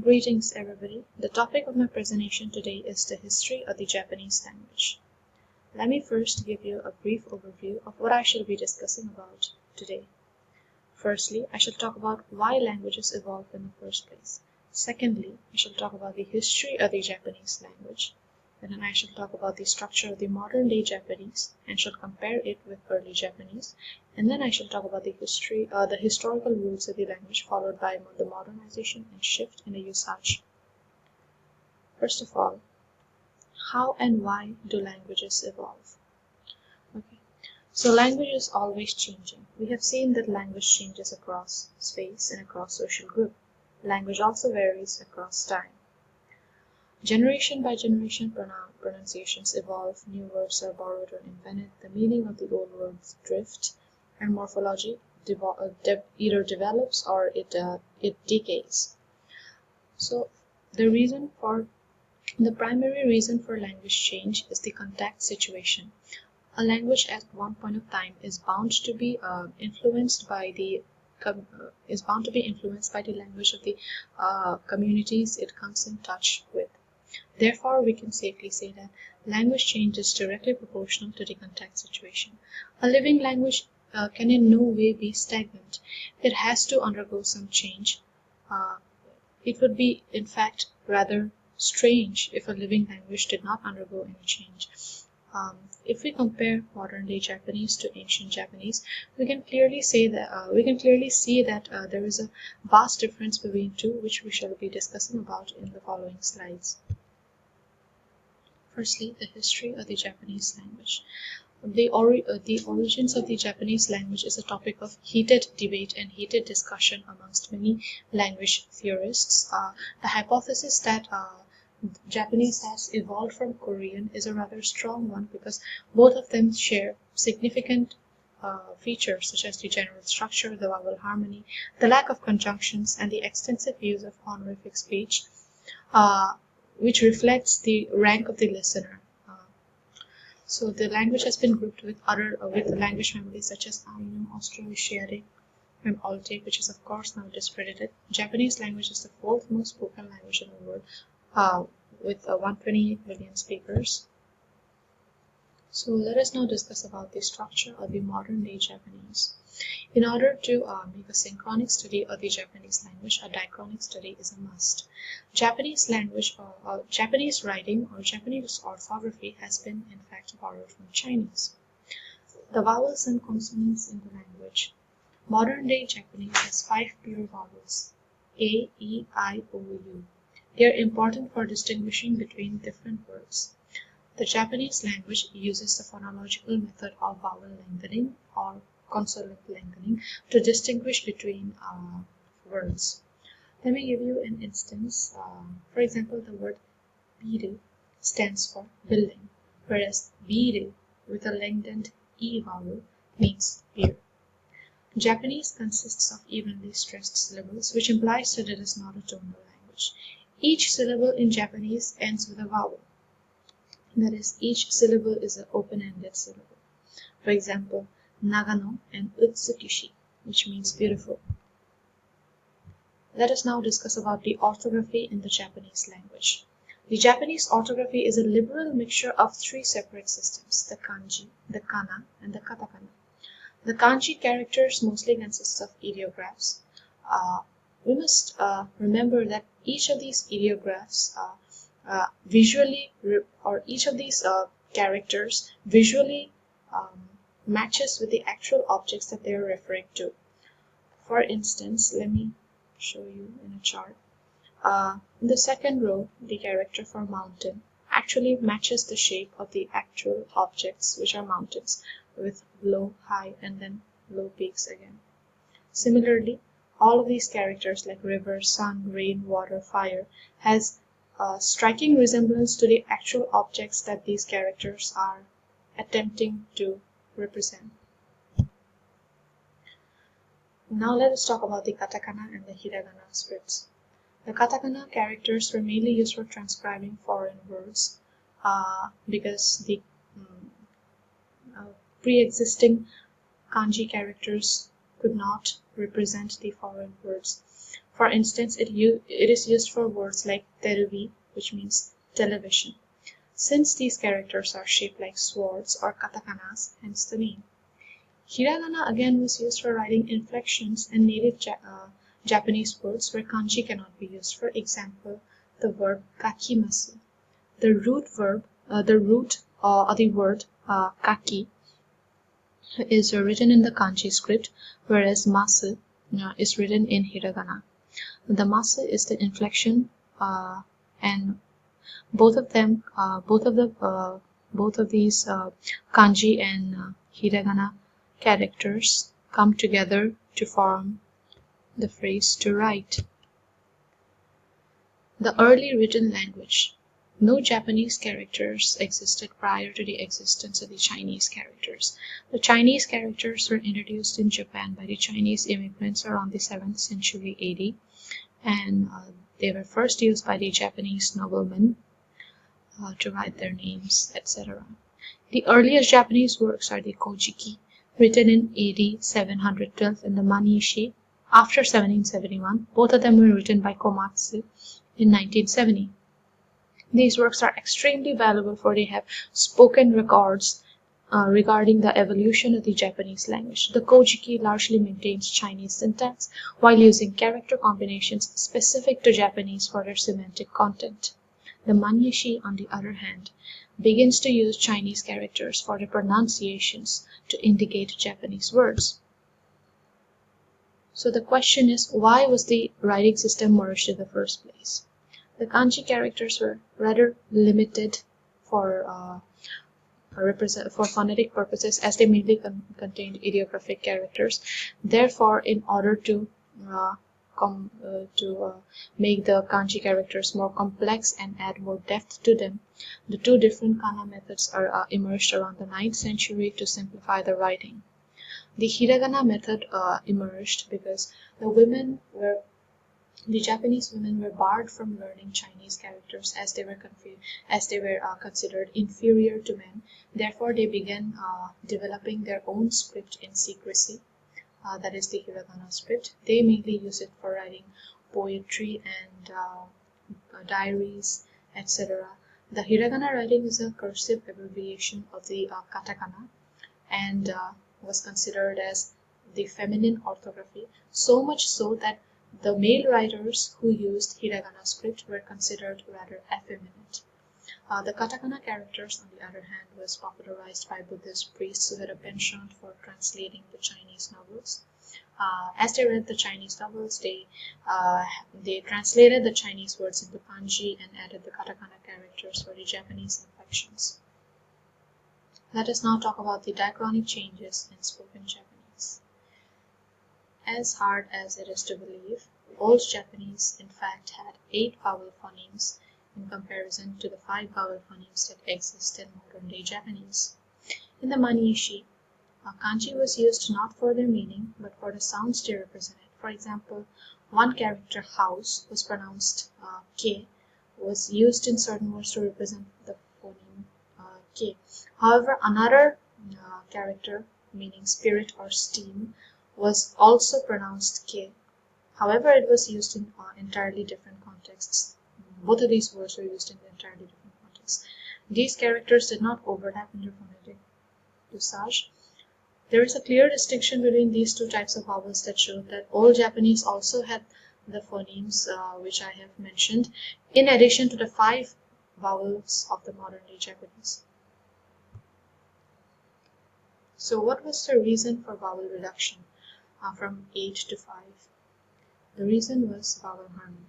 Greetings everybody. The topic of my presentation today is the history of the Japanese language. Let me first give you a brief overview of what I shall be discussing about today. Firstly, I shall talk about why languages evolved in the first place. Secondly, I shall talk about the history of the Japanese language. Then I shall talk about the structure of the modern day Japanese and shall compare it with early Japanese. And then I shall talk about the historical roots of the language followed by the modernization and shift in the usage. First of all, how and why do languages evolve? Okay. So language is always changing. We have seen that language changes across space and across social group. Language also varies across time. Generation by generation, pronunciations evolve, new words are borrowed or invented, the meaning of the old words drift, and morphology either develops or it decays. So the primary reason for language change is the contact situation. A language at one point of time is bound to be influenced by the language of the communities it comes in touch with. Therefore, we can safely say that language change is directly proportional to the contact situation. A living language can in no way be stagnant. It has to undergo some change. It would be, in fact, rather strange if a living language did not undergo any change. If we compare modern-day Japanese to ancient Japanese, we can clearly see that there is a vast difference between two, which we shall be discussing about in the following slides. Firstly, the history of the Japanese language. The origins of the Japanese language is a topic of heated debate and heated discussion amongst many language theorists. The hypothesis that Japanese has evolved from Korean is a rather strong one because both of them share significant features such as the general structure, the vowel harmony, the lack of conjunctions, and the extensive use of honorific speech, which reflects the rank of the listener. So the language has been grouped with language families such as Ainu, Austro-Asiatic, and Altic, which is of course now discredited. Japanese language is the fourth most spoken language in the world, with 128 million speakers. So let us now discuss about the structure of the modern day Japanese. In order to make a synchronic study of the Japanese language, a diachronic study is a must. Japanese language, Japanese writing or Japanese orthography has been in fact borrowed from Chinese. The vowels and consonants in the language. Modern day Japanese has 5 pure vowels: A, E, I, O, U. They are important for distinguishing between different words. The Japanese language uses the phonological method of vowel lengthening or consonant lengthening to distinguish between words. Let me give you an instance. For example, the word biru stands for building, whereas biru with a lengthened E vowel means beer. Japanese consists of evenly stressed syllables, which implies that it is not a tonal language. Each syllable in Japanese ends with a vowel. That is, each syllable is an open-ended syllable. For example, Nagano and Utsukishi, which means beautiful. Let us now discuss about the orthography in the Japanese language. The Japanese orthography is a liberal mixture of 3 separate systems: the kanji, the kana, and the katakana. The kanji characters mostly consist of ideographs. We must remember that each of these ideographs each of these characters visually matches with the actual objects that they are referring to. For instance, let me show you in a chart. In the second row, the character for mountain actually matches the shape of the actual objects, which are mountains, with low, high, and then low peaks again. Similarly, all of these characters like river, sun, rain, water, fire has a striking resemblance to the actual objects that these characters are attempting to represent. Now let us talk about the katakana and the hiragana scripts. The katakana characters were mainly used for transcribing foreign words because the pre-existing kanji characters could not represent the foreign words. For instance, it is used for words like teruvi, which means television, since these characters are shaped like swords or katakanas, hence the name. Hiragana again was used for writing inflections and native Japanese words where kanji cannot be used. For example, the verb kakimasu. The root verb, the root or the word kaki is written in the kanji script, whereas masu is written in hiragana. The masu is the inflection, and both of them, both of these kanji and hiragana characters come together to form the phrase to write. The early written language. No Japanese characters existed prior to the existence of the Chinese characters. The Chinese characters were introduced in Japan by the Chinese immigrants around the 7th century AD, and they were first used by the Japanese noblemen to write their names, etc. The earliest Japanese works are the Kojiki, written in AD 712, and the Manishi after 1771. Both of them were written by Komatsu in 1970. These works are extremely valuable, for they have spoken records regarding the evolution of the Japanese language. The Kojiki largely maintains Chinese syntax while using character combinations specific to Japanese for their semantic content. The Manyishi, on the other hand, begins to use Chinese characters for the pronunciations to indicate Japanese words. So the question is, why was the writing system merged in the first place? The kanji characters were rather limited for phonetic purposes, as they mainly contained ideographic characters. Therefore, in order to make the kanji characters more complex and add more depth to them, the two different kana methods are emerged around the 9th century to simplify the writing. The hiragana method emerged because the Japanese women were barred from learning Chinese characters as they were considered inferior to men. Therefore, they began developing their own script in secrecy. That is the hiragana script. They mainly use it for writing poetry and diaries, etc. The hiragana writing is a cursive abbreviation of the katakana, and was considered as the feminine orthography, so much so that the male writers who used hiragana script were considered rather effeminate. The katakana characters, on the other hand, was popularized by Buddhist priests who had a penchant for translating the Chinese novels. As they read the Chinese novels, they translated the Chinese words into kanji and added the katakana characters for the Japanese inflections. Let us now talk about the diachronic changes in spoken Japanese. As hard as it is to believe, Old Japanese in fact had 8 vowel phonemes in comparison to the 5 vowel phonemes that exist in modern-day Japanese. In the Manishi, kanji was used not for their meaning, but for the sounds they represented. For example, one character house was pronounced ke, was used in certain words to represent the phoneme ke. However, another character, meaning spirit or steam, was also pronounced ke. However, it was used in entirely different contexts. Both of these words were used in entirely different contexts. These characters did not overlap in their phonetic usage. There is a clear distinction between these two types of vowels that show that Old Japanese also had the phonemes which I have mentioned, in addition to the 5 vowels of the modern-day Japanese. So what was the reason for vowel reduction from 8 to 5? The reason was vowel harmony.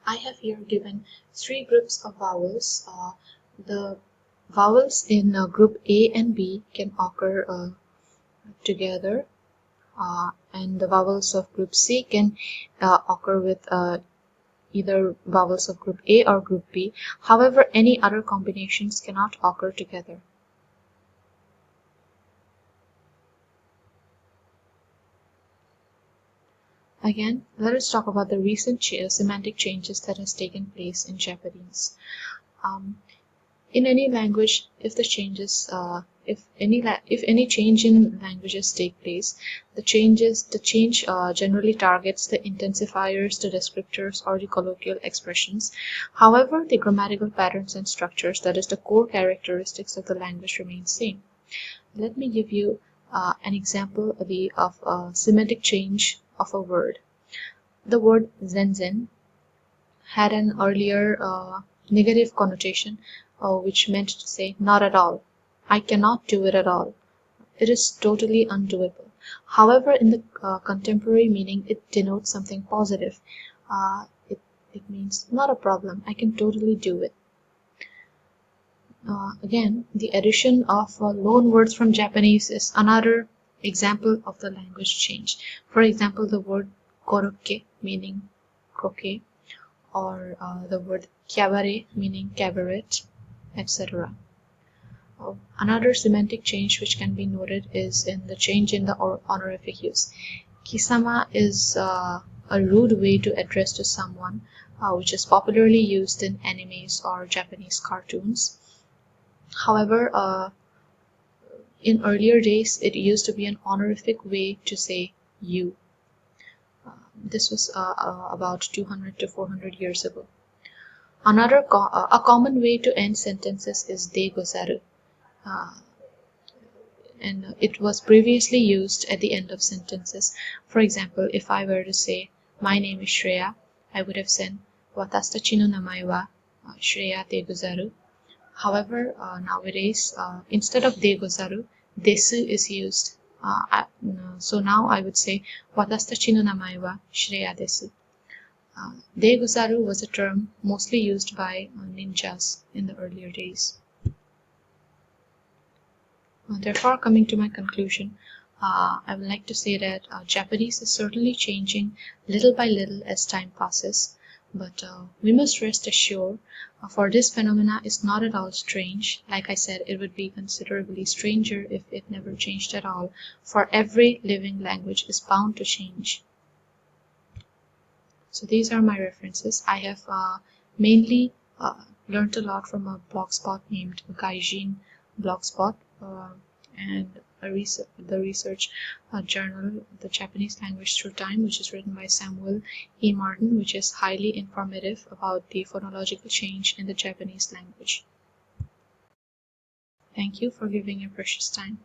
I have here given 3 groups of vowels. The vowels in group A and B can occur together, and the vowels of group C can occur with either vowels of group A or group B. However, any other combinations cannot occur together. Again, let us talk about the recent semantic changes that has taken place in Japanese. In any language, if the changes if any change in languages take place, the change generally targets the intensifiers, the descriptors, or the colloquial expressions. However, the grammatical patterns and structures, that is the core characteristics of the language, remain same. Let me give you an example of a semantic change of a word. The word zenzen had an earlier negative connotation, which meant to say not at all. I cannot do it at all. It is totally undoable. However, in the contemporary meaning, it denotes something positive. It means not a problem. I can totally do it. Again, the addition of loan words from Japanese is another example of the language change. For example, the word korokke, meaning croquet, or the word cabaret, meaning cabaret, etc. Another semantic change which can be noted is in the change in the honorific use. Kisama is a rude way to address to someone, which is popularly used in animes or Japanese cartoons. However, in earlier days, it used to be an honorific way to say you. This was about 200 to 400 years ago. A common way to end sentences is de gozaru, and it was previously used at the end of sentences. For example, if I were to say, my name is Shreya, I would have said, Watashi no namae wa Shreya de gozaru. However, nowadays, instead of de gozaru, desu is used. So now I would say, Watashi no namae wa Shreya desu. De gozaru was a term mostly used by ninjas in the earlier days. Therefore, coming to my conclusion, I would like to say that Japanese is certainly changing little by little as time passes, but we must rest assured, for this phenomena is not at all strange. Like I said, it would be considerably stranger if it never changed at all, for every living language is bound to change. So these are my references. I have mainly learned a lot from a blogspot named Gaijin Blogspot, and the research journal, The Japanese Language Through Time, which is written by Samuel E. Martin, which is highly informative about the phonological change in the Japanese language. Thank you for giving your precious time.